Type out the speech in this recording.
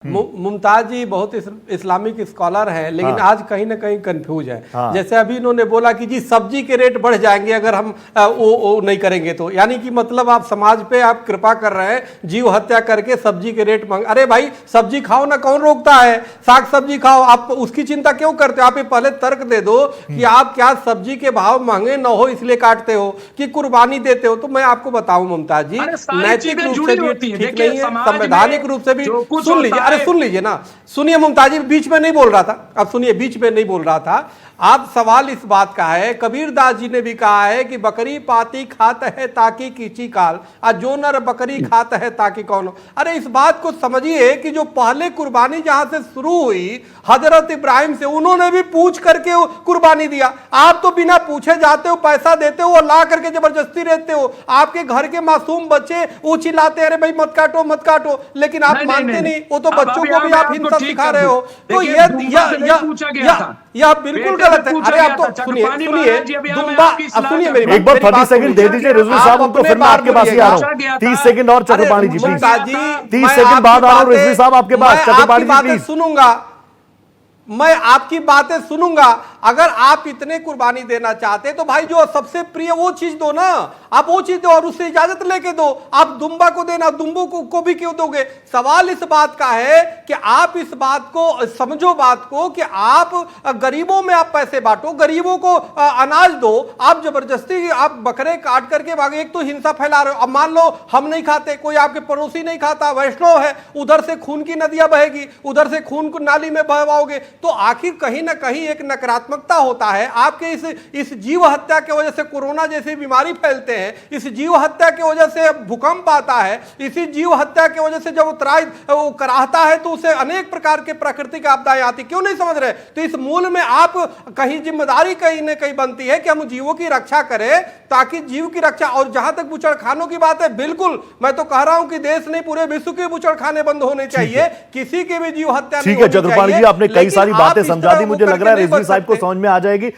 मुमताज जी बहुत Islamic scholar हैं, लेकिन हाँ। आज कहीं ना कहीं कंफ्यूज है। हाँ। जैसे अभी इन्होंने बोला कि जी सब्जी के रेट बढ़ जाएंगे अगर हम वो नहीं करेंगे तो, यानी कि मतलब आप समाज पे आप कृपा कर रहे हैं, जीव हत्या करके सब्जी के रेट मांग। अरे भाई सब्जी खाओ ना, कौन रोकता है? साग सब्जी खाओ, आप उसकी चिंता क्यों करते हो? आप ये पहले तर्क दे दो कि आप क्या सब्जी के भाव महंगे न हो इसलिए काटते हो कि कुर्बानी देते हो। तो मैं आपको बताऊं मुमताज जी, नैतिक रूप से भी ठीक नहीं है, संवैधानिक रूप से भी। सुन लीजिए, अरे सुन लीजिए ना, सुनिए मुमताज जी, बीच में नहीं बोल रहा था, अब सुनिए, बीच में नहीं बोल रहा था। आप सवाल इस बात का है, कबीर दास जी ने भी कहा है कि बकरी पाती खात है ताकि कीची काल, और जो नर बकरी खात है ताकि कौन हो। अरे इस बात को समझिए कि जो पहले कुर्बानी जहां से शुरू हुई हजरत इब्राहिम से, उन्होंने भी पूछ करके कुर्बानी दिया। आप तो बिना पूछे जाते हो, पैसा देते हो और ला करके जबरदस्ती रहते हो। आपके घर के मासूम बच्चे वो चिल्लाते, अरे भाई मत काटो मत काटो, लेकिन आप मानते नहीं। वो तो बच्चों को भी आप हिंसा सिखा रहे हो। तो यह बिल्कुल गलत है। अरे आप तो सुनिए दुम्बा, अब सुनिए मेरी एक बार 30 सेकंड दे दीजिए रिजवी साहब, उनको फिर मैं आपके पास ही आ रहा हूँ। 30 सेकंड और चक्रपाणी जी प्लीज, 30 सेकंड बाद आ रहा हूँ रिजवी साहब आपके पास। चक्रपाणी जी प्लीज सुनूंगा, मैं आपकी बातें सुनूंगा। अगर आप इतने कुर्बानी देना चाहते तो भाई जो सबसे प्रिय वो चीज दो ना, आप वो चीज दो और उससे इजाजत लेके दो। आप दुम्बा को देना, दुम्बों को भी क्यों दोगे? सवाल इस बात का है कि आप इस बात को समझो, बात को कि आप गरीबों में आप पैसे बांटो, गरीबों को अनाज दो। आप जबरदस्ती आप बकरे काट करके भागे, एक तो हिंसा फैला रहे हो। अब मान लो हम नहीं खाते, कोई आपके पड़ोसी नहीं खाता, वैष्णव है, उधर से खून की नदियां बहेगी, उधर से खून को नाली में बहवाओगे, तो आखिर कहीं ना कहीं एक नकारात्मकता होता है। आपके इस जीव हत्या की वजह से कोरोना जैसी बीमारी फैलते हैं, इस जीव हत्या की वजह से भूकंप आता है, इसी जीव हत्या की वजह से जब उत्तरायण कराहता है तो उसे अनेक प्रकार के प्राकृतिक आपदाएं आती। क्यों नहीं समझ रहे? तो इस मूल में आप कहीं जिम्मेदारी कहीं ना कहीं बनती है कि हम जीवों की रक्षा करें, ताकि जीव की रक्षा। और जहां तक बुचड़खानों की बात है, बिल्कुल मैं तो कह रहा हूं कि देश नहीं पूरे विश्व के बुचड़खाने बंद होने चाहिए, किसी की भी जीव हत्या नहीं होनी चाहिए। ठीक है चतुर्पाणी जी, आपने कई सारी बातें समझा दी, मुझे लग रहा है रिजवी साहब को समझ में आ जाएगी।